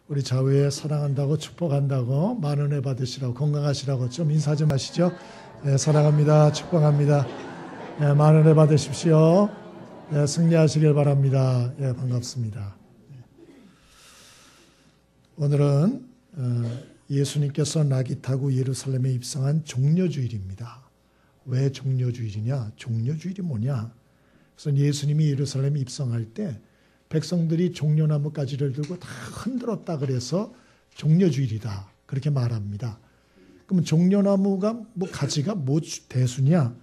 우리 좌우에 사랑한다고 축복한다고 많은 은혜 받으시라고 건강하시라고 좀 인사 좀 하시죠. 네, 사랑합니다. 축복합니다. 네, 많은 은혜 받으십시오. 네, 승리하시길 바랍니다. 네, 반갑습니다. 오늘은 예수님께서 낙이 타고 예루살렘에 입성한 종려주일입니다. 왜 종려주일이냐? 종려주일이 뭐냐? 그래서 예수님이 예루살렘에 입성할 때 백성들이 종려나무 가지를 들고 다 흔들었다 그래서 종려주일이다 그렇게 말합니다. 그럼 종려나무가 가지가 대수냐?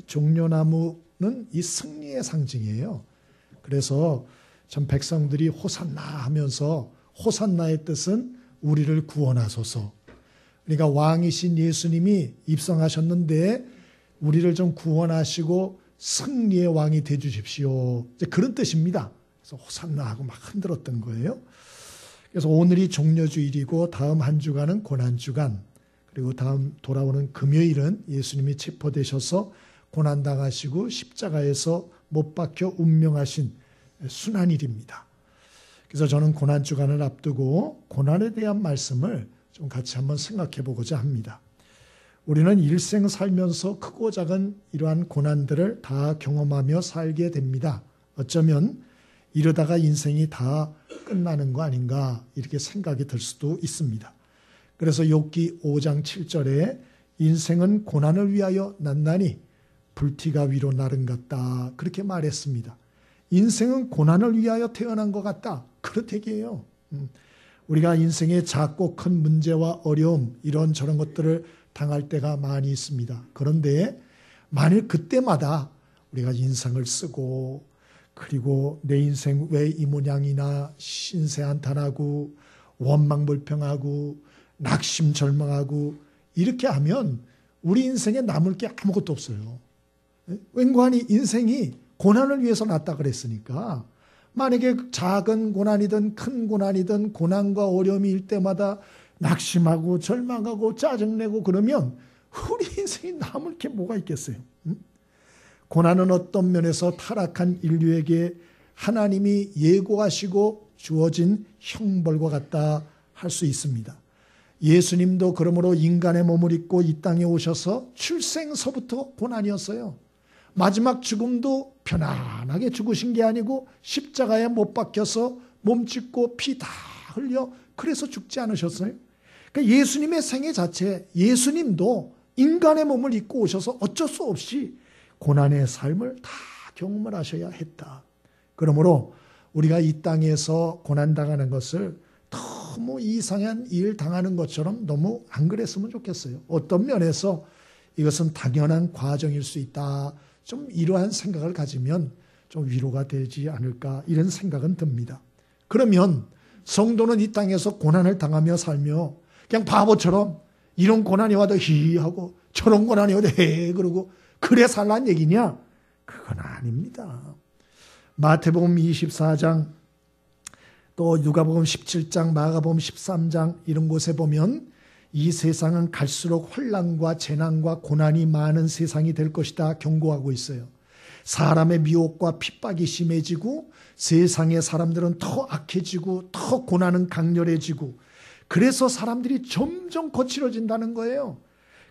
종려나무는 이 승리의 상징이에요. 그래서 전 백성들이 호산나 하면서 호산나의 뜻은 우리를 구원하소서. 그러니까 왕이신 예수님이 입성하셨는데 우리를 좀 구원하시고 승리의 왕이 되주십시오. 이제 그런 뜻입니다. 그래서 호산나 하고 막 흔들었던 거예요. 그래서 오늘이 종려주일이고 다음 한 주간은 고난주간, 그리고 다음 돌아오는 금요일은 예수님이 체포되셔서 고난당하시고 십자가에서 못 박혀 운명하신 순환일입니다. 그래서 저는 고난주간을 앞두고 고난에 대한 말씀을 좀 같이 한번 생각해 보고자 합니다. 우리는 일생 살면서 크고 작은 이러한 고난들을 다 경험하며 살게 됩니다. 어쩌면 이러다가 인생이 다 끝나는 거 아닌가 이렇게 생각이 들 수도 있습니다. 그래서 욥기 5장 7절에 인생은 고난을 위하여 났나니 불티가 위로 나른 같다 그렇게 말했습니다. 인생은 고난을 위하여 태어난 것 같다. 그렇대게요. 우리가 인생의 작고 큰 문제와 어려움 이런저런 것들을 당할 때가 많이 있습니다. 그런데 만일 그때마다 우리가 인상을 쓰고 그리고 내 인생 왜 이 모양이나 신세한탄하고 원망불평하고 낙심절망하고 이렇게 하면 우리 인생에 남을 게 아무것도 없어요. 왠고하니 인생이 고난을 위해서 났다 그랬으니까 만약에 작은 고난이든 큰 고난이든 고난과 어려움이 일 때마다 낙심하고 절망하고 짜증내고 그러면 우리 인생이 남을 게 뭐가 있겠어요? 고난은 어떤 면에서 타락한 인류에게 하나님이 예고하시고 주어진 형벌과 같다 할 수 있습니다. 예수님도 그러므로 인간의 몸을 입고 이 땅에 오셔서 출생서부터 고난이었어요. 마지막 죽음도 편안하게 죽으신 게 아니고 십자가에 못 박혀서 몸 찢고 피 다 흘려 그래서 죽지 않으셨어요. 그러니까 예수님의 생애 자체 예수님도 인간의 몸을 입고 오셔서 어쩔 수 없이 고난의 삶을 다 경험을 하셔야 했다. 그러므로 우리가 이 땅에서 고난당하는 것을 너무 이상한 일 당하는 것처럼 너무 안 그랬으면 좋겠어요. 어떤 면에서 이것은 당연한 과정일 수 있다. 좀 이러한 생각을 가지면 좀 위로가 되지 않을까 이런 생각은 듭니다. 그러면 성도는 이 땅에서 고난을 당하며 살며 그냥 바보처럼 이런 고난이 와도 히하고 저런 고난이 와도 헤 그러고 그래 살란 얘기냐? 그건 아닙니다. 마태복음 24장 또 누가복음 17장 마가복음 13장 이런 곳에 보면 이 세상은 갈수록 환난과 재난과 고난이 많은 세상이 될 것이다 경고하고 있어요. 사람의 미혹과 핍박이 심해지고 세상의 사람들은 더 악해지고 더 고난은 강렬해지고 그래서 사람들이 점점 거칠어진다는 거예요.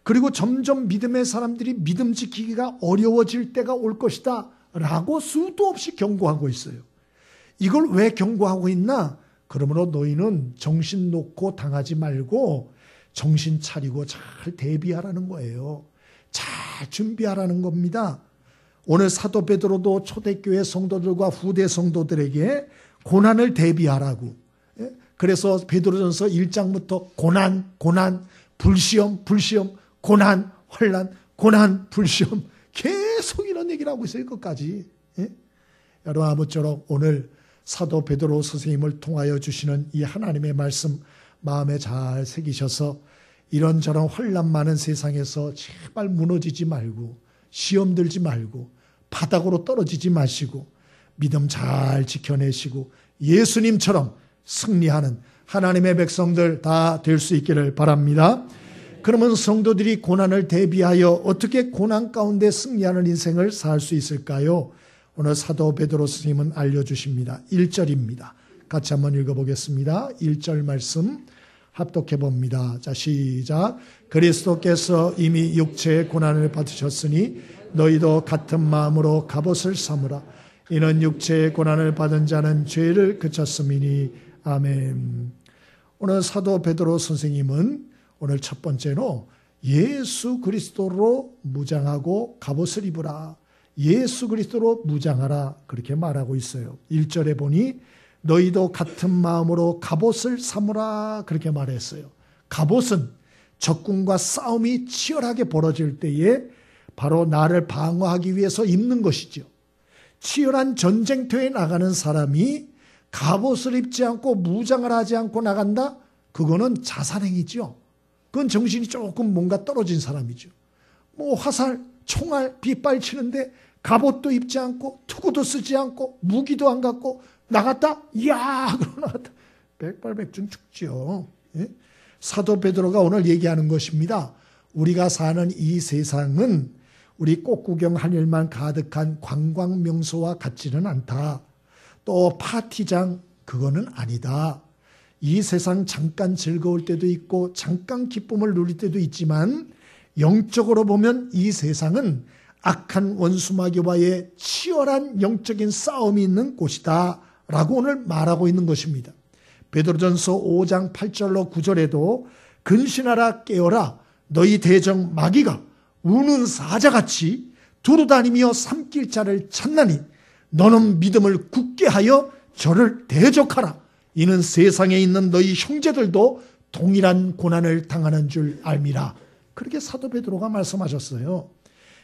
그리고 점점 믿음의 사람들이 믿음 지키기가 어려워질 때가 올 것이다 라고 수도 없이 경고하고 있어요. 이걸 왜 경고하고 있나? 그러므로 너희는 정신 놓고 당하지 말고 정신 차리고 잘 대비하라는 거예요. 잘 준비하라는 겁니다. 오늘 사도 베드로도 초대교회 성도들과 후대 성도들에게 고난을 대비하라고. 그래서 베드로전서 1장부터 고난, 불시험, 고난, 환난, 고난, 불시험 계속 이런 얘기를 하고 있어요. 끝까지. 여러분 아무쪼록 오늘 사도 베드로 선생님을 통하여 주시는 이 하나님의 말씀 마음에 잘 새기셔서 이런저런 환난 많은 세상에서 제발 무너지지 말고 시험 들지 말고 바닥으로 떨어지지 마시고 믿음 잘 지켜내시고 예수님처럼 승리하는 하나님의 백성들 다 될 수 있기를 바랍니다. 그러면 성도들이 고난을 대비하여 어떻게 고난 가운데 승리하는 인생을 살 수 있을까요? 오늘 사도 베드로 스님은 알려주십니다. 1절입니다. 같이 한번 읽어보겠습니다. 1절 말씀 합독해 봅니다. 자, 시작. 그리스도께서 이미 육체의 고난을 받으셨으니 너희도 같은 마음으로 갑옷을 삼으라. 이는 육체의 고난을 받은 자는 죄를 그쳤음이니. 아멘. 오늘 사도 베드로 선생님은 오늘 첫 번째로 예수 그리스도로 무장하고 갑옷을 입으라. 예수 그리스도로 무장하라. 그렇게 말하고 있어요. 1절에 보니 너희도 같은 마음으로 갑옷을 삼으라. 그렇게 말했어요. 갑옷은 적군과 싸움이 치열하게 벌어질 때에 바로 나를 방어하기 위해서 입는 것이죠. 치열한 전쟁터에 나가는 사람이 갑옷을 입지 않고 무장을 하지 않고 나간다? 그거는 자살행위죠. 그건 정신이 조금 뭔가 떨어진 사람이죠. 뭐 화살, 총알, 빗발치는데 갑옷도 입지 않고 투구도 쓰지 않고 무기도 안 갖고 나갔다? 이야, 그러고 나갔다. 백발백중 죽죠. 예? 사도 베드로가 오늘 얘기하는 것입니다. 우리가 사는 이 세상은 우리 꽃구경 할 일만 가득한 관광명소와 같지는 않다. 또 파티장, 그거는 아니다. 이 세상 잠깐 즐거울 때도 있고 잠깐 기쁨을 누릴 때도 있지만 영적으로 보면 이 세상은 악한 원수마귀와의 치열한 영적인 싸움이 있는 곳이다 라고 오늘 말하고 있는 것입니다. 베드로전서 5장 8절로 9절에도 근신하라 깨어라 너희 대적 마귀가 우는 사자같이 두루다니며 삼킬 자를 찾나니 너는 믿음을 굳게 하여 저를 대적하라. 이는 세상에 있는 너희 형제들도 동일한 고난을 당하는 줄 알미라. 그렇게 사도 베드로가 말씀하셨어요.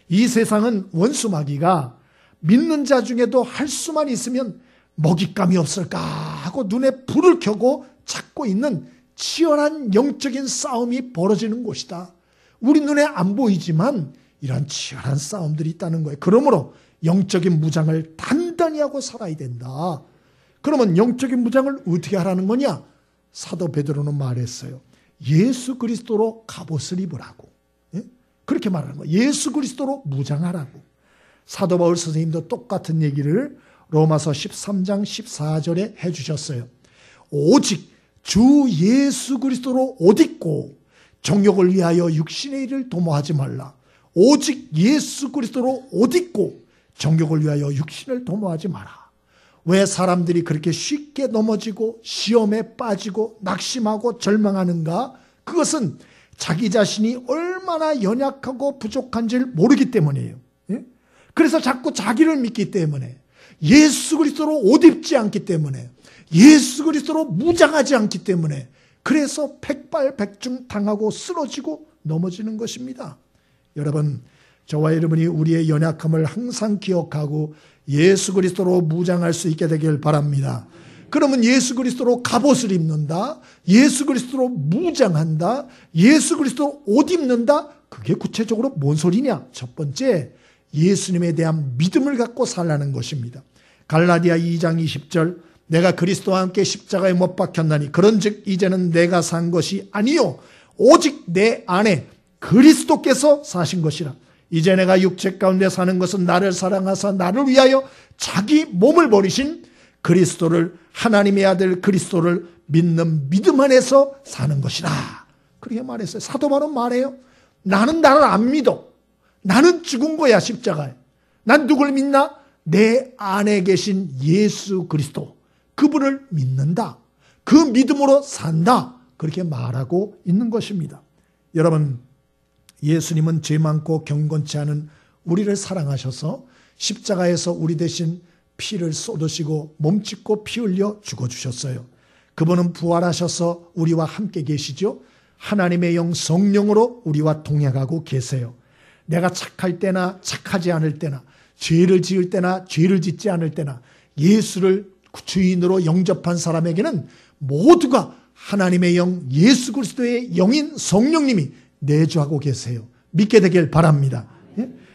이 세상은 원수 마귀가 믿는 자 중에도 할 수만 있으면 먹잇감이 없을까 하고 눈에 불을 켜고 찾고 있는 치열한 영적인 싸움이 벌어지는 곳이다. 우리 눈에 안 보이지만 이런 치열한 싸움들이 있다는 거예요. 그러므로 영적인 무장을 단단히 하고 살아야 된다. 그러면 영적인 무장을 어떻게 하라는 거냐? 사도 베드로는 말했어요. 예수 그리스도로 갑옷을 입으라고. 예? 그렇게 말하는 거예요. 예수 그리스도로 무장하라고. 사도 바울 선생님도 똑같은 얘기를 로마서 13장 14절에 해주셨어요. 오직 주 예수 그리스도로 옷 입고 정욕을 위하여 육신의 일을 도모하지 말라. 오직 예수 그리스도로 옷 입고 정욕을 위하여 육신을 도모하지 마라. 왜 사람들이 그렇게 쉽게 넘어지고 시험에 빠지고 낙심하고 절망하는가? 그것은 자기 자신이 얼마나 연약하고 부족한지를 모르기 때문이에요. 그래서 자꾸 자기를 믿기 때문에 예수 그리스도로 옷 입지 않기 때문에 예수 그리스도로 무장하지 않기 때문에 그래서 백발백중 당하고 쓰러지고 넘어지는 것입니다. 여러분, 저와 여러분이 우리의 연약함을 항상 기억하고 예수 그리스도로 무장할 수 있게 되길 바랍니다. 그러면 예수 그리스도로 갑옷을 입는다, 예수 그리스도로 무장한다, 예수 그리스도로 옷 입는다. 그게 구체적으로 뭔 소리냐? 첫 번째, 예수님에 대한 믿음을 갖고 살라는 것입니다. 갈라디아 2장 20절 내가 그리스도와 함께 십자가에 못 박혔나니 그런즉 이제는 내가 산 것이 아니요 오직 내 안에 그리스도께서 사신 것이라. 이제 내가 육체 가운데 사는 것은 나를 사랑하사 나를 위하여 자기 몸을 버리신 그리스도를, 하나님의 아들 그리스도를 믿는 믿음 안에서 사는 것이라. 그렇게 말했어요. 사도 바울은 말해요. 나는 나를 안 믿어. 나는 죽은 거야, 십자가에. 난 누굴 믿나? 내 안에 계신 예수 그리스도. 그분을 믿는다. 그 믿음으로 산다. 그렇게 말하고 있는 것입니다. 여러분, 예수님은 죄 많고 경건치 않은 우리를 사랑하셔서 십자가에서 우리 대신 피를 쏟으시고 몸짓고 피 흘려 죽어주셨어요. 그분은 부활하셔서 우리와 함께 계시죠. 하나님의 영 성령으로 우리와 동행하고 계세요. 내가 착할 때나 착하지 않을 때나 죄를 지을 때나 죄를 짓지 않을 때나 예수를 주인으로 영접한 사람에게는 모두가 하나님의 영, 예수 그리스도의 영인 성령님이 내주하고 계세요. 믿게 되길 바랍니다.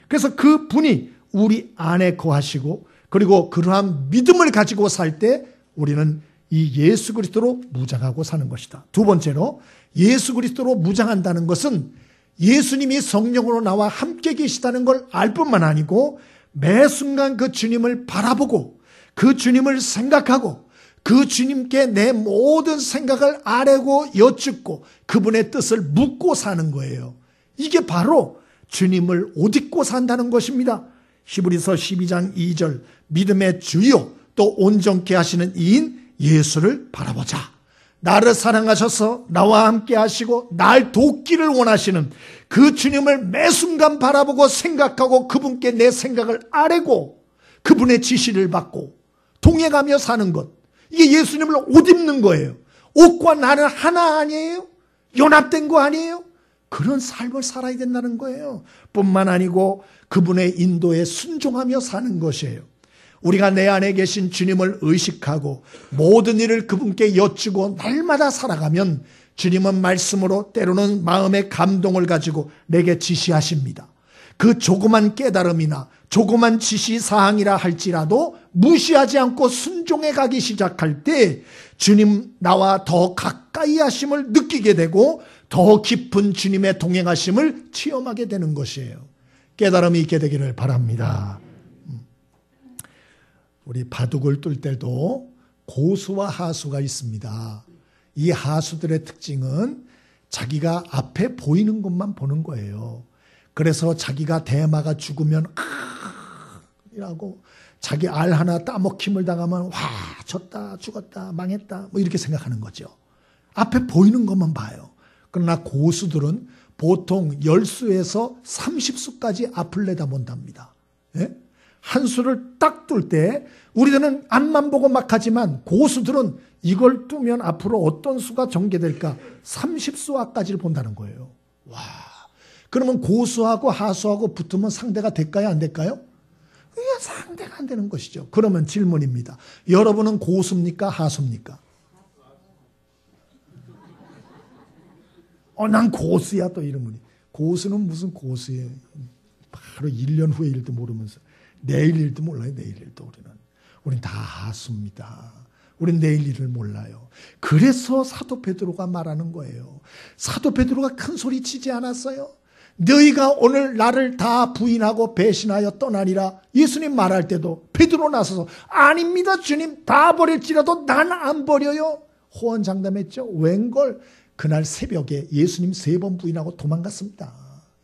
그래서 그 분이 우리 안에 거하시고 그리고 그러한 믿음을 가지고 살 때 우리는 이 예수 그리스도로 무장하고 사는 것이다. 두 번째로 예수 그리스도로 무장한다는 것은 예수님이 성령으로 나와 함께 계시다는 걸 알 뿐만 아니고 매 순간 그 주님을 바라보고 그 주님을 생각하고 그 주님께 내 모든 생각을 아뢰고 여쭙고 그분의 뜻을 묻고 사는 거예요. 이게 바로 주님을 옷 입고 산다는 것입니다. 히브리서 12장 2절 믿음의 주요 또 온전케 하시는 이인 예수를 바라보자. 나를 사랑하셔서 나와 함께 하시고 날 돕기를 원하시는 그 주님을 매 순간 바라보고 생각하고 그분께 내 생각을 아뢰고 그분의 지시를 받고 동행하며 사는 것. 이게 예수님을 옷 입는 거예요. 옷과 나는 하나 아니에요? 연합된 거 아니에요? 그런 삶을 살아야 된다는 거예요. 뿐만 아니고 그분의 인도에 순종하며 사는 것이에요. 우리가 내 안에 계신 주님을 의식하고 모든 일을 그분께 여쭈고 날마다 살아가면 주님은 말씀으로 때로는 마음의 감동을 가지고 내게 지시하십니다. 그 조그만 깨달음이나 조그만 지시사항이라 할지라도 무시하지 않고 순종해 가기 시작할 때 주님 나와 더 가까이 하심을 느끼게 되고 더 깊은 주님의 동행하심을 체험하게 되는 것이에요. 깨달음이 있게 되기를 바랍니다. 우리 바둑을 뜰 때도 고수와 하수가 있습니다. 이 하수들의 특징은 자기가 앞에 보이는 것만 보는 거예요. 그래서 자기가 대마가 죽으면 이라고 자기 알 하나 따먹힘을 당하면 와 졌다 죽었다 망했다 뭐 이렇게 생각하는 거죠. 앞에 보이는 것만 봐요. 그러나 고수들은 보통 10수에서 30수까지 앞을 내다본답니다. 예? 한 수를 딱 뚫 때 우리들은 앞만 보고 막 하지만 고수들은 이걸 뚫으면 앞으로 어떤 수가 전개될까 30수 앞까지를 본다는 거예요. 와, 그러면 고수하고 하수하고 붙으면 상대가 될까요? 안 될까요? 이게 상대가 안 되는 것이죠. 그러면 질문입니다. 여러분은 고수입니까? 하수입니까? 난 고수야 또 이러면 고수는 무슨 고수예요. 바로 1년 후의 일도 모르면서 내일 일도 몰라요. 내일 일도 우리는 다 하수입니다. 우린 내일 일을 몰라요. 그래서 사도 베드로가 말하는 거예요. 사도 베드로가 큰 소리 치지 않았어요. 너희가 오늘 나를 다 부인하고 배신하여 떠나니라. 예수님 말할 때도 베드로 나서서 아닙니다 주님, 다 버릴지라도 난 안 버려요. 호언장담했죠. 웬걸 그날 새벽에 예수님 3번 부인하고 도망갔습니다.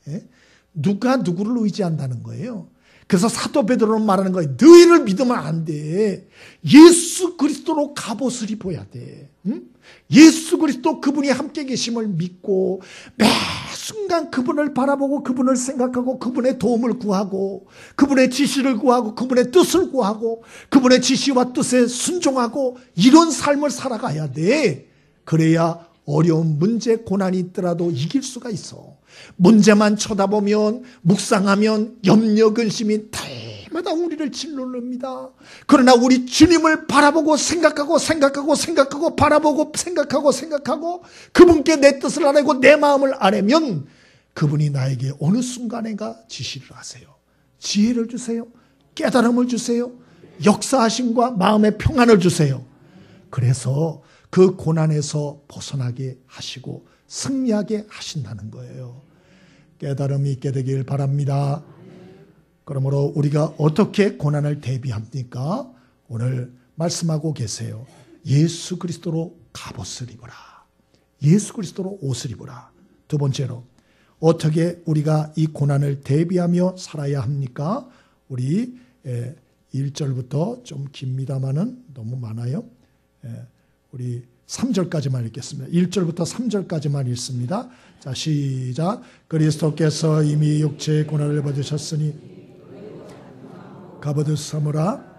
예? 누가 누구를 의지한다는 거예요. 그래서 사도 베드로는 말하는 거예요. 너희를 믿으면 안 돼. 예수 그리스도로 갑옷을 입어야 돼. 응? 예수 그리스도 그분이 함께 계심을 믿고 매 순간 그분을 바라보고 그분을 생각하고 그분의 도움을 구하고 그분의 지시를 구하고 그분의 뜻을 구하고 그분의 지시와 뜻에 순종하고 이런 삶을 살아가야 돼. 그래야 어려운 문제 고난이 있더라도 이길 수가 있어. 문제만 쳐다보면 묵상하면 염려 근심이 날마다 우리를 짓누릅니다. 그러나 우리 주님을 바라보고 생각하고 바라보고 생각하고 그분께 내 뜻을 아뢰고 내 마음을 아뢰면 그분이 나에게 어느 순간에가 지시를 하세요. 지혜를 주세요. 깨달음을 주세요. 역사하심과 마음의 평안을 주세요. 그래서 그 고난에서 벗어나게 하시고 승리하게 하신다는 거예요. 깨달음이 있게 되길 바랍니다. 그러므로 우리가 어떻게 고난을 대비합니까? 오늘 말씀하고 계세요. 예수 그리스도로 갑옷을 입어라. 예수 그리스도로 옷을 입어라. 두 번째로 어떻게 우리가 이 고난을 대비하며 살아야 합니까? 우리 1절부터 좀 깁니다마는 너무 많아요. 우리 3절까지만 읽겠습니다. 1절부터 3절까지만 읽습니다. 자, 시작. 그리스도께서 이미 육체의 고난을 받으셨으니 갑옷을 삼으라.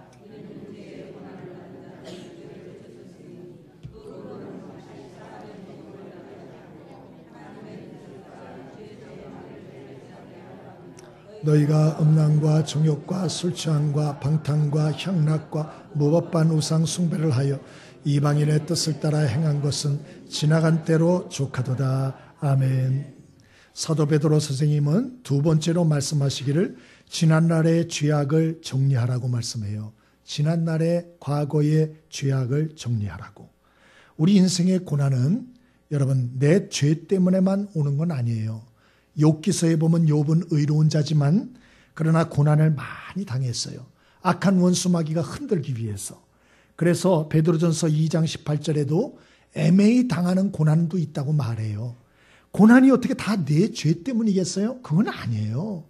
너희가 음란과 정욕과 술취함과 방탕과 향락과 무법한 우상 숭배를 하여 이방인의 뜻을 따라 행한 것은 지나간 때로 족하도다. 아멘. 사도 베드로 선생님은 두 번째로 말씀하시기를 지난날의 죄악을 정리하라고 말씀해요. 지난날의 과거의 죄악을 정리하라고. 우리 인생의 고난은 여러분 내 죄 때문에만 오는 건 아니에요. 욥기서에 보면 욥은 의로운 자지만 그러나 고난을 많이 당했어요. 악한 원수 마귀가 흔들기 위해서. 그래서 베드로전서 2장 18절에도 애매히 당하는 고난도 있다고 말해요. 고난이 어떻게 다 내 죄 때문이겠어요? 그건 아니에요.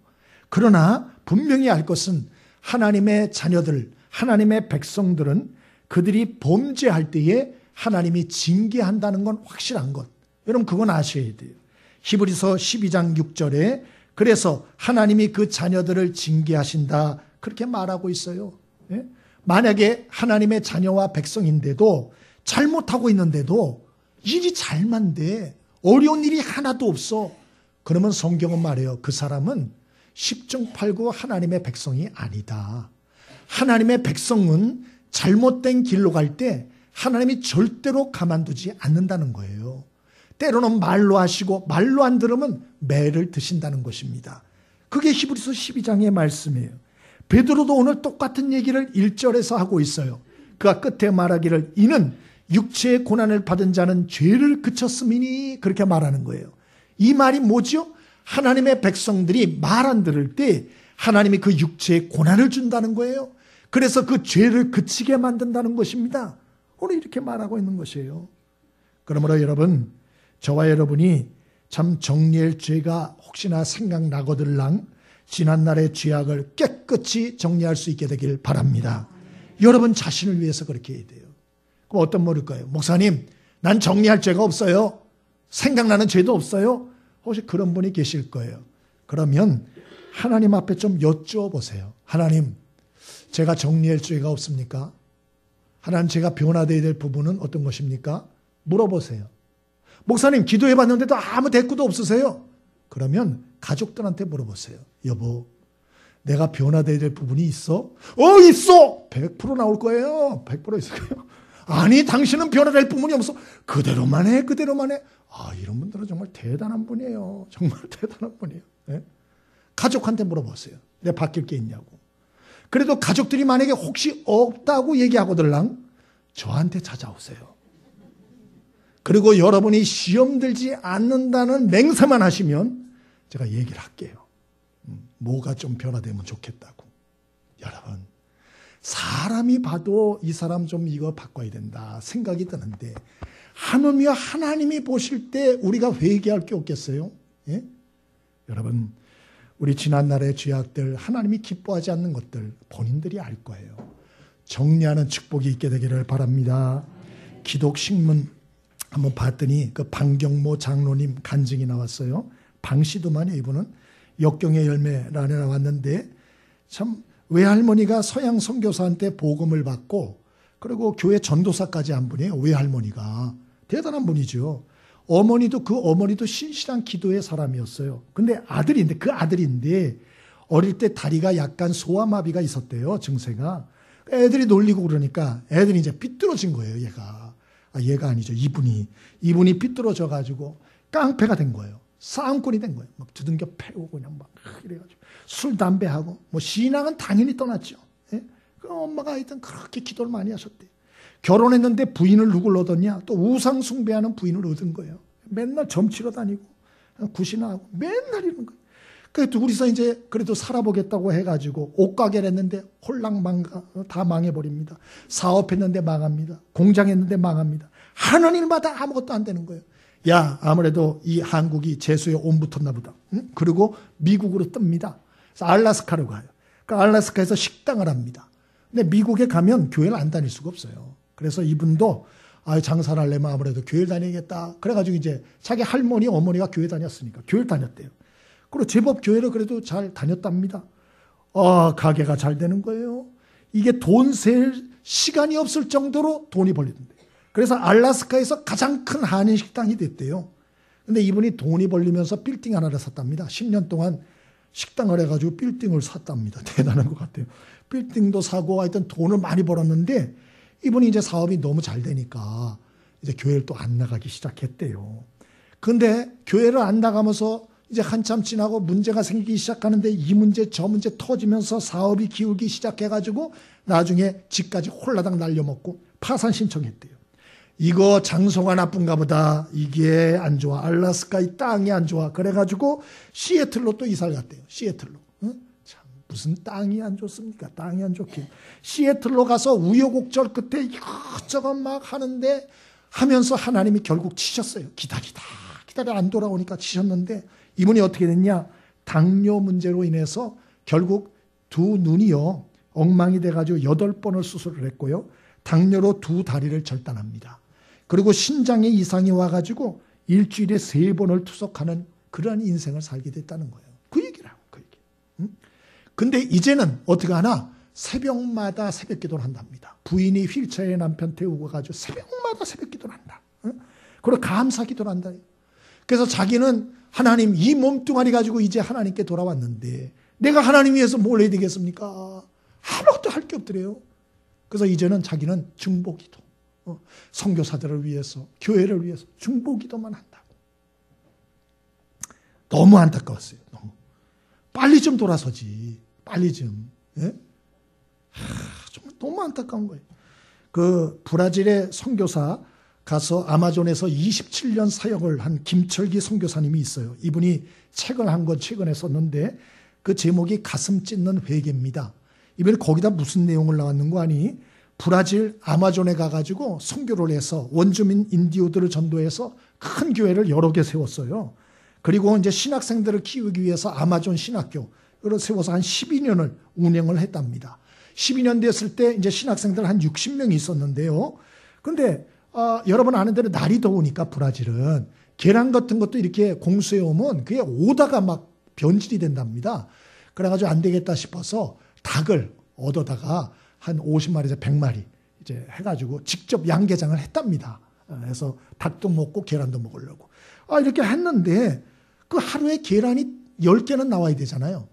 그러나 분명히 알 것은 하나님의 자녀들, 하나님의 백성들은 그들이 범죄할 때에 하나님이 징계한다는 건 확실한 것. 여러분 그건 아셔야 돼요. 히브리서 12장 6절에 그래서 하나님이 그 자녀들을 징계하신다 그렇게 말하고 있어요. 예? 만약에 하나님의 자녀와 백성인데도 잘못하고 있는데도 일이 잘만 돼. 어려운 일이 하나도 없어. 그러면 성경은 말해요. 그 사람은 십중팔구 하나님의 백성이 아니다. 하나님의 백성은 잘못된 길로 갈 때 하나님이 절대로 가만두지 않는다는 거예요. 때로는 말로 하시고 말로 안 들으면 매를 드신다는 것입니다. 그게 히브리서 12장의 말씀이에요. 베드로도 오늘 똑같은 얘기를 1절에서 하고 있어요. 그가 끝에 말하기를 이는 육체의 고난을 받은 자는 죄를 그쳤음이니 그렇게 말하는 거예요. 이 말이 뭐죠? 하나님의 백성들이 말 안 들을 때 하나님이 그 육체의 고난을 준다는 거예요. 그래서 그 죄를 그치게 만든다는 것입니다. 오늘 이렇게 말하고 있는 것이에요. 그러므로 여러분, 저와 여러분이 참 정리할 죄가 혹시나 생각나거들랑 지난날의 죄악을 깨끗이 정리할 수 있게 되길 바랍니다. 여러분 자신을 위해서 그렇게 해야 돼요. 그럼 어떤 모를까요? 목사님, 난 정리할 죄가 없어요. 생각나는 죄도 없어요. 혹시 그런 분이 계실 거예요. 그러면 하나님 앞에 좀 여쭈어보세요. 하나님, 제가 정리할 죄가 없습니까? 하나님, 제가 변화되어야 될 부분은 어떤 것입니까? 물어보세요. 목사님, 기도해봤는데도 아무 대꾸도 없으세요? 그러면 가족들한테 물어보세요. 여보, 내가 변화되어야 될 부분이 있어? 있어! 100% 나올 거예요. 100% 있을 거예요. 아니, 당신은 변화될 부분이 없어. 그대로만 해, 그대로만 해. 이런 분들은 정말 대단한 분이에요. 정말 대단한 분이에요. 네? 가족한테 물어보세요. 내가 바뀔 게 있냐고. 그래도 가족들이 만약에 혹시 없다고 얘기하거들랑 저한테 찾아오세요. 그리고 여러분이 시험 들지 않는다는 맹세만 하시면 제가 얘기를 할게요. 뭐가 좀 변화되면 좋겠다고. 여러분, 사람이 봐도 이 사람 좀 이거 바꿔야 된다 생각이 드는데 하물며 하나님이 보실 때 우리가 회개할 게 없겠어요? 예? 여러분, 우리 지난날의 죄악들, 하나님이 기뻐하지 않는 것들 본인들이 알 거예요. 정리하는 축복이 있게 되기를 바랍니다. 기독신문 한번 봤더니 그 방경모 장로님 간증이 나왔어요. 방시도만요. 이분은 역경의 열매란에 나왔는데 참 외할머니가 서양 선교사한테 복음을 받고 그리고 교회 전도사까지 한 분이에요. 외할머니가. 대단한 분이죠. 그 어머니도 신실한 기도의 사람이었어요. 근데 그 아들인데 어릴 때 다리가 약간 소아마비가 있었대요. 증세가. 애들이 놀리고 그러니까 애들이 이제 삐뚤어진 거예요. 얘가 아니죠. 이분이 삐뚤어져 가지고 깡패가 된 거예요. 싸움꾼이 된 거예요. 막 두들겨 패고 그냥 막 이래가지고 술 담배하고 뭐 신앙은 당연히 떠났죠. 예? 그 엄마가 하여튼 그렇게 기도를 많이 하셨대. 결혼했는데 부인을 누굴 얻었냐? 또 우상 숭배하는 부인을 얻은 거예요. 맨날 점치러 다니고 구신하고 맨날 이런 거예요. 그 둘이서 이제 그래도 살아보겠다고 해가지고 옷가게를 했는데 홀랑 다 망해버립니다. 사업했는데 망합니다. 공장했는데 망합니다. 하는 일마다 아무것도 안 되는 거예요. 야, 아무래도 이 한국이 재수에 온 붙었나 보다. 응? 그리고 미국으로 뜹니다. 그래서 알라스카로 가요. 그 알라스카에서 식당을 합니다. 근데 미국에 가면 교회를 안 다닐 수가 없어요. 그래서 이분도 장사를 하려면 아무래도 교회를 다니겠다. 그래가지고 이제 자기 할머니, 어머니가 교회 다녔으니까 교회를 다녔대요. 그리고 제법 교회를 그래도 잘 다녔답니다. 가게가 잘 되는 거예요. 이게 돈 셀 시간이 없을 정도로 돈이 벌리던데. 그래서 알라스카에서 가장 큰 한인 식당이 됐대요. 근데 이분이 돈이 벌리면서 빌딩 하나를 샀답니다. 10년 동안 식당을 해가지고 빌딩을 샀답니다. 대단한 것 같아요. 빌딩도 사고 하여튼 돈을 많이 벌었는데 이분이 이제 사업이 너무 잘 되니까 이제 교회를 또 안 나가기 시작했대요. 근데 교회를 안 나가면서 이제 한참 지나고 문제가 생기기 시작하는데 이 문제 저 문제 터지면서 사업이 기울기 시작해가지고 나중에 집까지 홀라당 날려먹고 파산 신청했대요. 이거 장소가 나쁜가 보다. 이게 안 좋아. 알라스카 이 땅이 안 좋아. 그래가지고 시애틀로 또 이사를 갔대요. 시애틀로. 응? 참 무슨 땅이 안 좋습니까? 땅이 안 좋긴. 시애틀로 가서 우여곡절 끝에 이것저것 막 하는데 하면서 하나님이 결국 치셨어요. 기다리다 안 돌아오니까 치셨는데 이분이 어떻게 됐냐? 당뇨 문제로 인해서 결국 두 눈이요 엉망이 돼가지고 8번을 수술을 했고요. 당뇨로 두 다리를 절단합니다. 그리고 신장에 이상이 와가지고 일주일에 3번을 투석하는 그런 인생을 살게 됐다는 거예요. 그 얘기라고, 그 얘기. 응? 근데 이제는 어떻게 하나? 새벽마다 새벽 기도를 한답니다. 부인이 휠체어에 남편 태우고 가지고 새벽마다 새벽 기도를 한다. 응? 그리고 감사 기도를 한다. 그래서 자기는 하나님 이 몸뚱아리 가지고 이제 하나님께 돌아왔는데 내가 하나님 위해서 뭘 해야 되겠습니까? 아무것도 할 게 없더래요. 그래서 이제는 자기는 중보기도, 선교사들을 위해서, 교회를 위해서 중보기도만 한다고. 너무 안타까웠어요. 너무. 빨리 좀 돌아서지. 빨리 좀. 예? 정말 너무 안타까운 거예요. 그 브라질의 선교사 가서 아마존에서 27년 사역을 한 김철기 선교사님이 있어요. 이분이 책을 한 권 최근에 썼는데 그 제목이 가슴 찢는 회개입니다. 이번에 거기다 무슨 내용을 나왔는 거 아니? 브라질 아마존에 가가지고 선교를 해서 원주민 인디오들을 전도해서 큰 교회를 여러 개 세웠어요. 그리고 이제 신학생들을 키우기 위해서 아마존 신학교를 세워서 한 12년을 운영을 했답니다. 12년 됐을 때 이제 신학생들 한 60명이 있었는데요. 그런데 여러분 아는 대로 날이 더우니까 브라질은 계란 같은 것도 이렇게 공수해 오면 그게 오다가 막 변질이 된답니다. 그래가지고 안 되겠다 싶어서 닭을 얻어다가 한 50마리에서 100마리 이제 해가지고 직접 양계장을 했답니다. 그래서 닭도 먹고 계란도 먹으려고. 이렇게 했는데 그 하루에 계란이 10개는 나와야 되잖아요.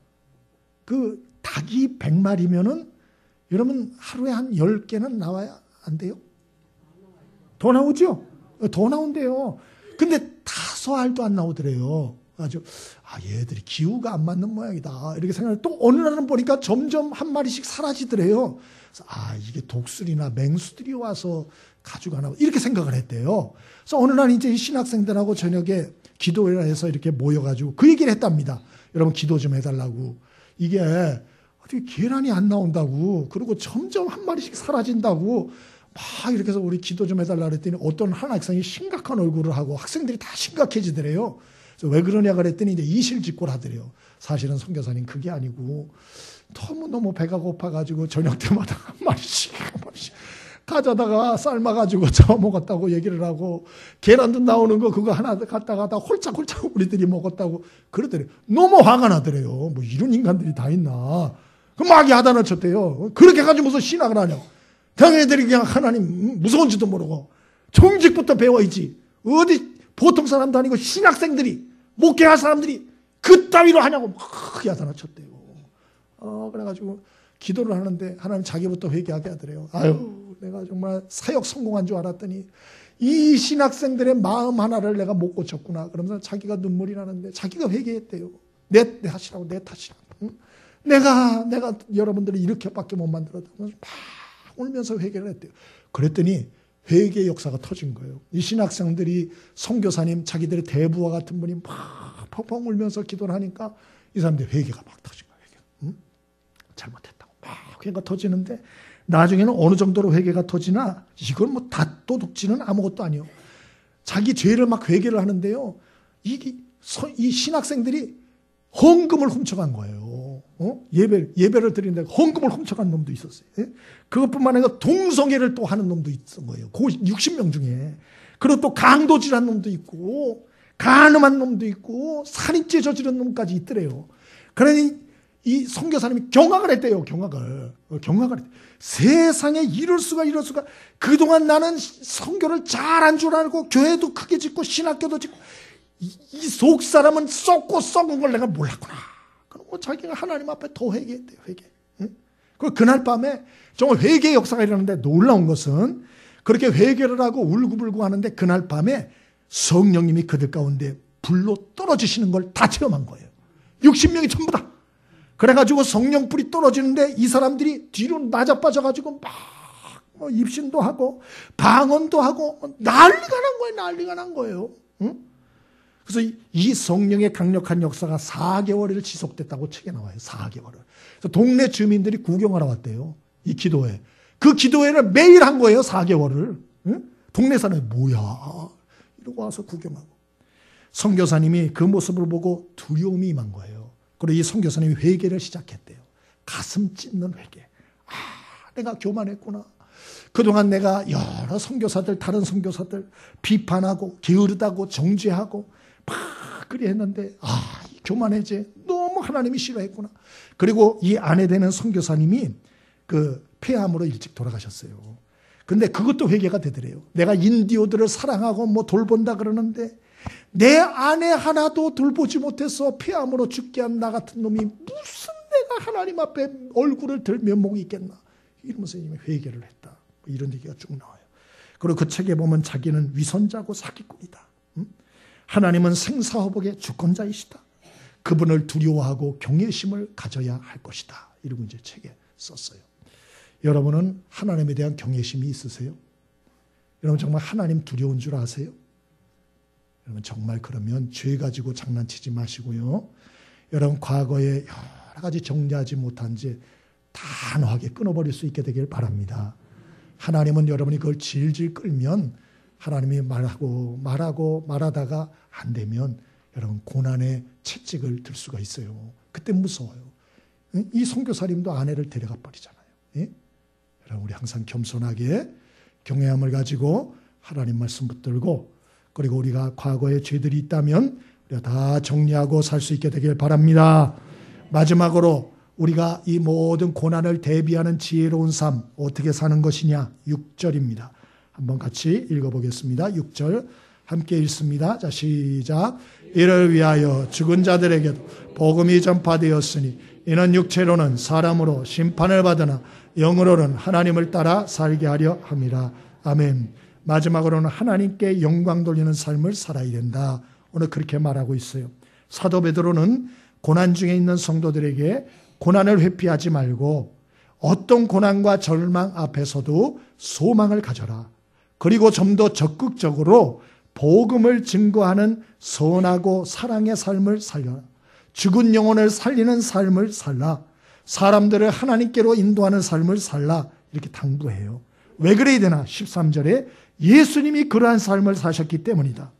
그 닭이 100마리면은 여러분 하루에 한 10개는 나와야 안 돼요? 더 나오죠? 더 나온대요. 근데 5알도 안 나오더래요. 아주 얘들이 기후가 안 맞는 모양이다 이렇게 생각을 또 어느 날은 보니까 점점 한 마리씩 사라지더래요. 그래서 이게 독수리나 맹수들이 와서 가져가나 이렇게 생각을 했대요. 그래서 어느 날 이제 신학생들하고 저녁에 기도를 해서 이렇게 모여가지고 그 얘기를 했답니다. 여러분 기도 좀 해달라고. 이게 어떻게 계란이 안 나온다고. 그리고 점점 한 마리씩 사라진다고. 막 이렇게 해서 우리 기도 좀 해달라 그랬더니 어떤 한 학생이 심각한 얼굴을 하고 학생들이 다 심각해지더래요. 그래서 왜 그러냐 그랬더니 이제 이실직고를 하더래요. 사실은 선교사님 그게 아니고 너무 배가 고파가지고 저녁 때마다 한 마리씩 가져다가 삶아가지고 저 먹었다고 얘기를 하고 계란도 나오는 거 그거 하나 갖다가 다 홀짝홀짝 우리들이 먹었다고 그러더래요. 너무 화가 나더래요. 뭐 이런 인간들이 다 있나. 그 막 야단을 쳤대요. 그렇게 해가지고 무슨 신학을 하냐. 당연히들이 그냥 하나님 무서운지도 모르고 정직부터 배워야지. 어디 보통 사람도 아니고 신학생들이 목회할 사람들이 그 따위로 하냐고 막 야단을 쳤대요. 그래가지고 기도를 하는데 하나님 자기부터 회개하게 하더래요. 내가 정말 사역 성공한 줄 알았더니 이 신학생들의 마음 하나를 내가 못 고쳤구나. 그러면서 자기가 눈물이 나는데 자기가 회개했대요. 내 탓이라고 내 탓이라고. 응? 내가 여러분들을 이렇게밖에 못 만들었다고 막 울면서 회개를 했대요. 그랬더니 회개 역사가 터진 거예요. 이 신학생들이 선교사님 자기들의 대부와 같은 분이 막 펑펑 울면서 기도를 하니까 이 사람들이 회개가 막 터진 거예요. 회개. 응? 잘못했다고 막 회개가 터지는데 나중에는 어느 정도로 회개가 터지나 이건 뭐 다도둑질은 아무것도 아니에요. 자기 죄를 막 회개를 하는데요. 이 신학생들이 헌금을 훔쳐간 거예요. 예배를 드리는데 헌금을 훔쳐간 놈도 있었어요. 예? 그것뿐만 아니라 동성애를 또 하는 놈도 있었던 거예요. 60명 중에. 그리고 또 강도질한 놈도 있고 간음한 놈도 있고 살인죄 저지른 놈까지 있더래요. 그러니 이 선교사님이 경악을 했대요. 경악을 했대요. 세상에 이럴 수가. 그동안 나는 선교를 잘한 줄 알고 교회도 크게 짓고 신학교도 짓고 이 속 사람은 썩고 썩은 걸 내가 몰랐구나. 그리고 자기가 하나님 앞에 더 회개했대요. 회개. 그리고 그날 밤에 정말 회개의 역사가 일어나는데 놀라운 것은 그렇게 회개를 하고 울고불고 하는데 그날 밤에 성령님이 그들 가운데 불로 떨어지시는 걸 다 체험한 거예요. 60명이 전부 다. 그래가지고 성령불이 떨어지는데 이 사람들이 뒤로 나자빠져가지고 막 입신도 하고 방언도 하고 난리가 난 거예요. 응? 그래서 이 성령의 강력한 역사가 4개월을 지속됐다고 책에 나와요. 4개월을. 그래서 동네 주민들이 구경하러 왔대요. 이 기도회. 그 기도회를 매일 한 거예요. 4개월을. 응? 동네 사람이 뭐야 이러고 와서 구경하고. 선교사님이 그 모습을 보고 두려움이 임한 거예요. 그리고 이 선교사님이 회개를 시작했대요. 가슴 찢는 회개. 내가 교만했구나. 그동안 내가 여러 선교사들, 다른 선교사들 비판하고 게으르다고 정죄하고 막 그리 했는데 교만해지. 너무 하나님이 싫어했구나. 그리고 이 아내 되는 선교사님이 그 폐암으로 일찍 돌아가셨어요. 근데 그것도 회개가 되더래요. 내가 인디오들을 사랑하고 뭐 돌본다 그러는데 내 아내 하나도 돌보지 못해서 폐암으로 죽게 한 나 같은 놈이 무슨 내가 하나님 앞에 얼굴을 들 면목이 있겠나. 이러면서 회개를 했다. 이런 얘기가 쭉 나와요. 그리고 그 책에 보면 자기는 위선자고 사기꾼이다. 하나님은 생사화복의 주권자이시다. 그분을 두려워하고 경외심을 가져야 할 것이다. 이러고 이제 책에 썼어요. 여러분은 하나님에 대한 경외심이 있으세요? 여러분 정말 하나님 두려운 줄 아세요? 여러분 정말 그러면 죄 가지고 장난치지 마시고요. 여러분 과거에 여러 가지 정리하지 못한 죄 단호하게 끊어버릴 수 있게 되길 바랍니다. 하나님은 여러분이 그걸 질질 끌면 하나님이 말하다가 안 되면 여러분 고난의 채찍을 들 수가 있어요. 그때 무서워요. 이 선교사님도 아내를 데려가 버리잖아요. 예? 여러분 우리 항상 겸손하게 경외함을 가지고 하나님 말씀 붙들고 그리고 우리가 과거에 죄들이 있다면 우리가 다 정리하고 살 수 있게 되길 바랍니다. 마지막으로 우리가 이 모든 고난을 대비하는 지혜로운 삶 어떻게 사는 것이냐 6절입니다. 한번 같이 읽어보겠습니다. 6절 함께 읽습니다. 자 시작. 이를 위하여 죽은 자들에게도 복음이 전파되었으니 이는 육체로는 사람으로 심판을 받으나 영으로는 하나님을 따라 살게 하려 함이라. 아멘. 마지막으로는 하나님께 영광 돌리는 삶을 살아야 된다. 오늘 그렇게 말하고 있어요. 사도 베드로는 고난 중에 있는 성도들에게 고난을 회피하지 말고 어떤 고난과 절망 앞에서도 소망을 가져라. 그리고 좀 더 적극적으로 복음을 증거하는 선하고 사랑의 삶을 살려라. 죽은 영혼을 살리는 삶을 살라. 사람들을 하나님께로 인도하는 삶을 살라. 이렇게 당부해요. 왜 그래야 되나? 13절에 예수님이 그러한 삶을 사셨기 때문이다.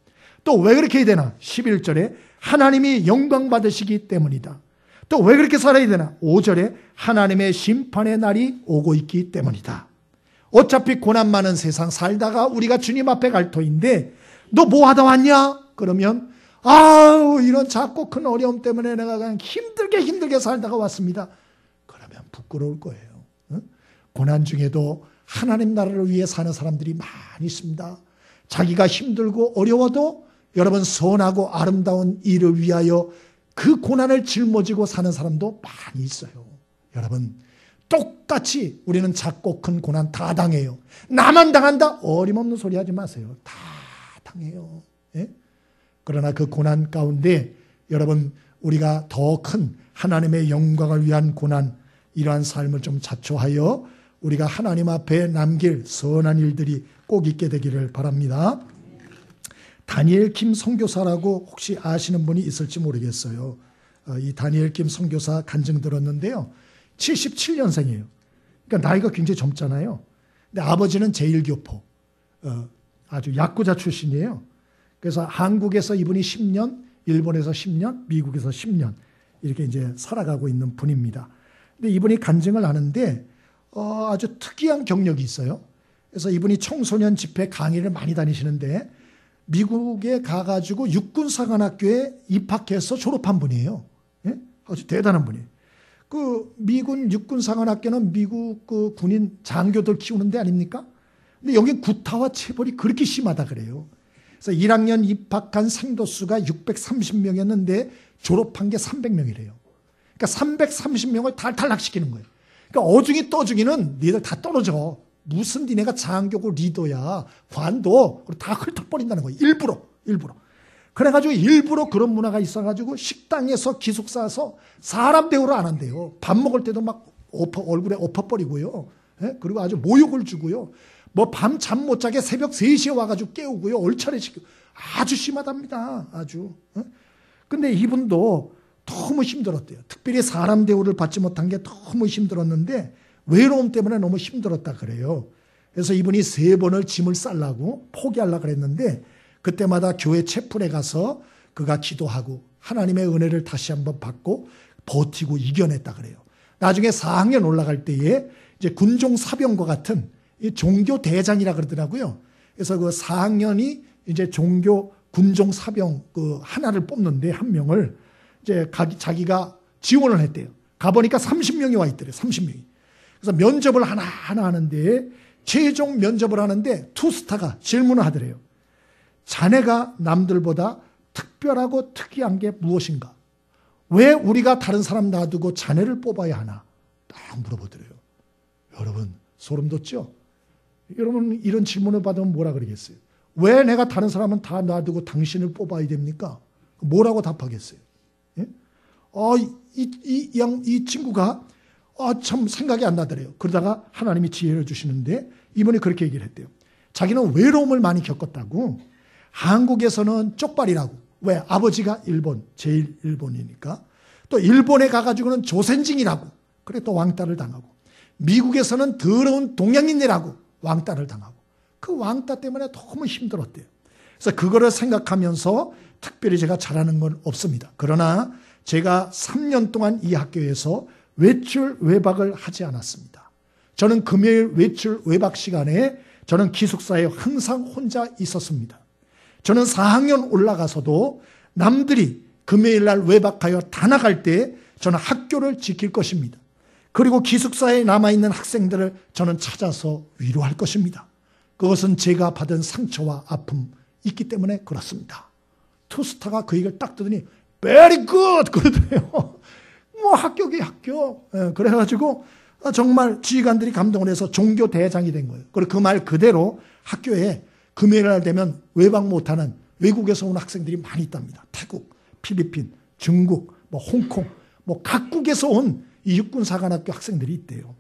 또 왜 그렇게 해야 되나? 11절에 하나님이 영광 받으시기 때문이다. 또 왜 그렇게 살아야 되나? 5절에 하나님의 심판의 날이 오고 있기 때문이다. 어차피 고난 많은 세상 살다가 우리가 주님 앞에 갈 터인데 너 뭐 하다 왔냐? 그러면 이런 작고 큰 어려움 때문에 내가 그냥 힘들게 살다가 왔습니다. 그러면 부끄러울 거예요. 고난 중에도 하나님 나라를 위해 사는 사람들이 많이 있습니다. 자기가 힘들고 어려워도 여러분 선하고 아름다운 일을 위하여 그 고난을 짊어지고 사는 사람도 많이 있어요. 여러분 똑같이 우리는 작고 큰 고난 다 당해요. 나만 당한다? 어림없는 소리 하지 마세요. 다 당해요. 예? 그러나 그 고난 가운데 여러분 우리가 더 큰 하나님의 영광을 위한 고난 이러한 삶을 좀 자초하여 우리가 하나님 앞에 남길 선한 일들이 꼭 있게 되기를 바랍니다. 다니엘 김 선교사라고 혹시 아시는 분이 있을지 모르겠어요. 이 다니엘 김 선교사 간증 들었는데요. 77년생이에요. 그러니까 나이가 굉장히 젊잖아요. 근데 아버지는 제1교포, 아주 야쿠자 출신이에요. 그래서 한국에서 이분이 10년, 일본에서 10년, 미국에서 10년 이렇게 이제 살아가고 있는 분입니다. 근데 이분이 간증을 하는데 아주 특이한 경력이 있어요. 그래서 이분이 청소년 집회 강의를 많이 다니시는데 미국에 가가지고 육군사관학교에 입학해서 졸업한 분이에요. 예? 아주 대단한 분이에요. 그 미군 육군사관학교는 미국 그 군인 장교들 키우는 데 아닙니까? 근데 여기 구타와 체벌이 그렇게 심하다 그래요. 그래서 1학년 입학한 생도수가 630명이었는데 졸업한 게 300명이래요. 그러니까 330명을 탈락시키는 거예요. 그러니까 어중이 떠중이는 니들 다 떨어져. 무슨 니네가 장교고 리더야. 관도 다 훑어버린다는 거예요. 일부러. 그래가지고 일부러 그런 문화가 있어가지고 식당에서 기숙사에서 사람 대우를 안 한대요. 밥 먹을 때도 막 얼굴에 엎어버리고요. 예? 그리고 아주 모욕을 주고요. 뭐 밤 잠 못 자게 새벽 3시에 와가지고 깨우고요. 얼차례 시키고. 아주 심하답니다. 아주. 근데 이분도 너무 힘들었대요. 특별히 사람 대우를 받지 못한 게 너무 힘들었는데 외로움 때문에 너무 힘들었다 그래요. 그래서 이분이 3번을 짐을 싸려고 포기하려고 그랬는데 그때마다 교회 채플에 가서 그가 기도하고 하나님의 은혜를 다시 한번 받고 버티고 이겨냈다 그래요. 나중에 4학년 올라갈 때에 이제 군종 사병과 같은 이 종교 대장이라 그러더라고요. 그래서 그 4학년이 이제 종교 군종 사병 그 하나를 뽑는데 한 명을 이제 자기가 지원을 했대요. 가보니까 30명이 와 있더래요. 30명이. 그래서 면접을 하나 하는데 최종 면접을 하는데 투스타가 질문을 하더래요. 자네가 남들보다 특별하고 특이한 게 무엇인가? 왜 우리가 다른 사람 놔두고 자네를 뽑아야 하나? 딱 물어보더래요. 여러분 소름 돋죠? 여러분 이런 질문을 받으면 뭐라 그러겠어요? 왜 내가 다른 사람은 다 놔두고 당신을 뽑아야 됩니까? 뭐라고 답하겠어요? 예? 이 친구가 참 생각이 안 나더래요. 그러다가 하나님이 지혜를 주시는데 이분이 그렇게 얘기를 했대요. 자기는 외로움을 많이 겪었다고. 한국에서는 쪽발이라고. 왜? 아버지가 일본, 제일 일본이니까. 또 일본에 가가지고는 조센징이라고. 그래 또 왕따를 당하고. 미국에서는 더러운 동양인이라고 왕따를 당하고. 그 왕따 때문에 너무 힘들었대요. 그래서 그거를 생각하면서 특별히 제가 잘하는 건 없습니다. 그러나 제가 3년 동안 이 학교에서 외출 외박을 하지 않았습니다. 저는 금요일 외출 외박 시간에 저는 기숙사에 항상 혼자 있었습니다. 저는 4학년 올라가서도 남들이 금요일 날 외박하여 다 나갈 때 저는 학교를 지킬 것입니다. 그리고 기숙사에 남아있는 학생들을 저는 찾아서 위로할 것입니다. 그것은 제가 받은 상처와 아픔이 있기 때문에 그렇습니다. 투스타가 그 얘기를 딱 듣더니 very good 그러더래요. 뭐 합격이 합격. 그래가지고 정말 지휘관들이 감동을 해서 종교 대장이 된 거예요. 그리고 그 말 그대로 학교에 금요일 날 되면 외박 못하는 외국에서 온 학생들이 많이 있답니다. 태국, 필리핀, 중국, 뭐 홍콩, 뭐 각국에서 온 이 육군사관학교 학생들이 있대요.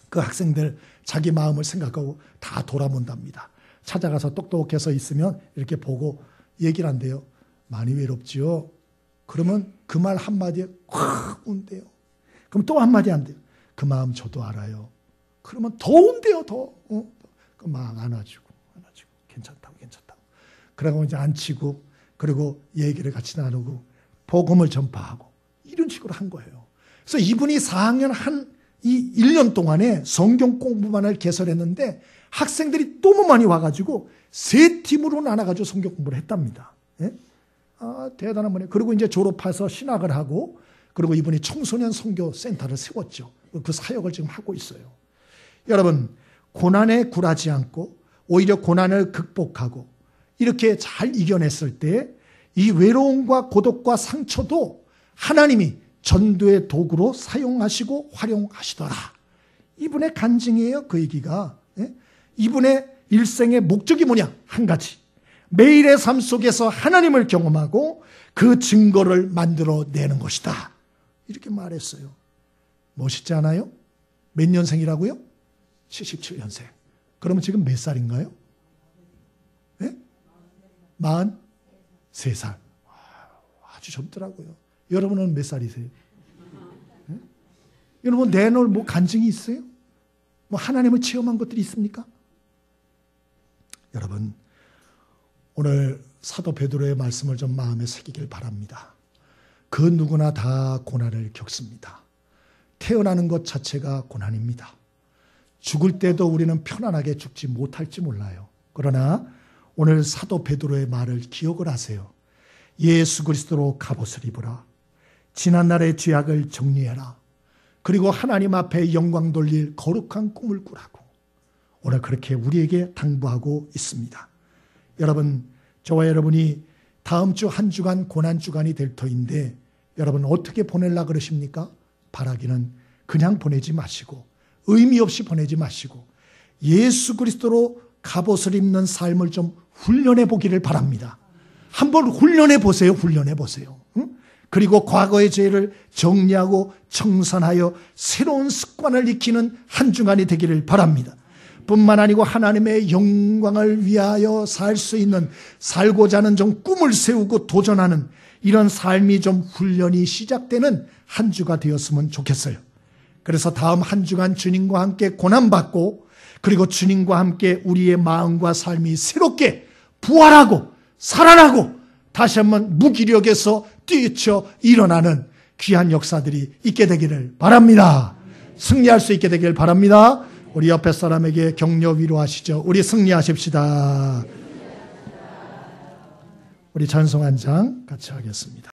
그 학생들 자기 마음을 생각하고 다 돌아본답니다. 찾아가서 똑똑해서 있으면 이렇게 보고 얘기를 한대요. 많이 외롭지요? 그러면 그 말 한마디에 확 운대요. 그럼 또 한마디 한대요. 그 마음 저도 알아요. 그러면 더 운대요, 더. 그 마음 안아주고. 괜찮다고. 그러고 이제 앉히고, 그리고 얘기를 같이 나누고, 복음을 전파하고, 이런 식으로 한 거예요. 그래서 이분이 4학년 이 1년 동안에 성경 공부만을 개설했는데, 학생들이 너무 많이 와가지고, 3팀으로 나눠가지고 성경 공부를 했답니다. 예? 대단한 분이에요. 그리고 이제 졸업해서 신학을 하고, 그리고 이분이 청소년 선교센터를 세웠죠. 그 사역을 지금 하고 있어요. 여러분, 고난에 굴하지 않고, 오히려 고난을 극복하고, 이렇게 잘 이겨냈을 때, 이 외로움과 고독과 상처도 하나님이 전도의 도구로 사용하시고 활용하시더라. 이분의 간증이에요, 그 얘기가. 예? 이분의 일생의 목적이 뭐냐? 한 가지. 매일의 삶 속에서 하나님을 경험하고 그 증거를 만들어내는 것이다. 이렇게 말했어요. 멋있지 않아요? 몇 년생이라고요? 77년생. 그러면 지금 몇 살인가요? 네? 43살. 아주 젊더라고요. 여러분은 몇 살이세요? 네? 여러분 내놓을 뭐 간증이 있어요? 뭐 하나님을 체험한 것들이 있습니까? 여러분 오늘 사도 베드로의 말씀을 좀 마음에 새기길 바랍니다. 그 누구나 다 고난을 겪습니다. 태어나는 것 자체가 고난입니다. 죽을 때도 우리는 편안하게 죽지 못할지 몰라요. 그러나 오늘 사도 베드로의 말을 기억을 하세요. 예수 그리스도로 갑옷을 입으라. 지난날의 죄악을 정리해라. 그리고 하나님 앞에 영광 돌릴 거룩한 꿈을 꾸라고. 오늘 그렇게 우리에게 당부하고 있습니다. 여러분, 저와 여러분이 다음 주 한 주간 고난 주간이 될 터인데 여러분 어떻게 보내려고 그러십니까? 바라기는 그냥 보내지 마시고 의미 없이 보내지 마시고 예수 그리스도로 갑옷을 입는 삶을 좀 훈련해 보기를 바랍니다. 한번 훈련해 보세요. 훈련해 보세요. 응? 그리고 과거의 죄를 정리하고 청산하여 새로운 습관을 익히는 한 주간이 되기를 바랍니다. 뿐만 아니고 하나님의 영광을 위하여 살 수 있는, 살고자 하는 좀 꿈을 세우고 도전하는 이런 삶이 좀 훈련이 시작되는 한 주가 되었으면 좋겠어요. 그래서 다음 한 주간 주님과 함께 고난받고, 그리고 주님과 함께 우리의 마음과 삶이 새롭게 부활하고 살아나고 다시 한번 무기력에서 뛰쳐 일어나는 귀한 역사들이 있게 되기를 바랍니다. 승리할 수 있게 되기를 바랍니다. 우리 옆에 사람에게 격려 위로하시죠. 우리 승리하십시다. 우리 찬송 한 장 같이 하겠습니다.